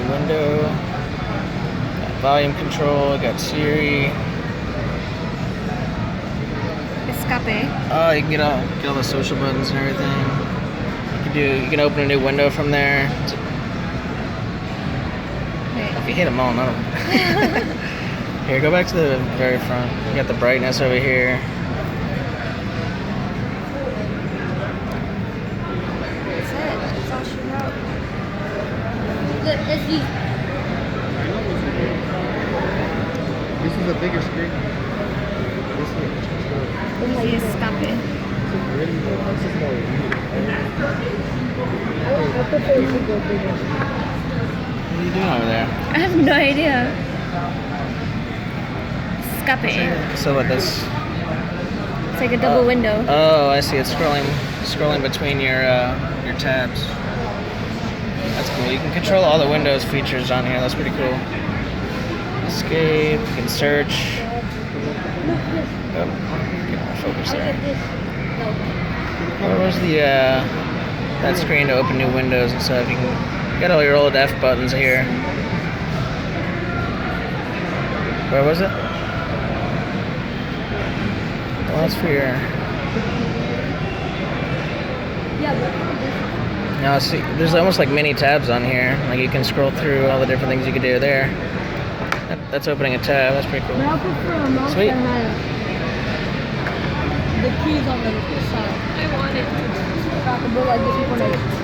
new window. Got volume control, got Siri. Escape. Oh, you can get all the social buttons and everything. You can open a new window from there. Wait. If you hit them all, none of them. Here, go back to the very front. You got the brightness over here. That's it. That's all she wrote. Look, let's see. This is a bigger screen. This is This is Escape. really this is more weird. I prefer you to go bigger. What are you doing over there? I have no idea. Escape. So what this? It's like a double window. Oh, I see. It's scrolling between your tabs. That's cool. You can control all the Windows features on here. That's pretty cool. Escape. You can search. Oh, get my focus there. Where was the that screen to open new windows and stuff? You got all your old F buttons here. Where was it? Well, that's for your. Yeah, Now, see, there's almost like mini tabs on here. Like you can scroll through all the different things you can do there. That's opening a tab. That's pretty but cool. I prefer a mouse Sweet. that has the keys on the side. I want it. So I can go like this one.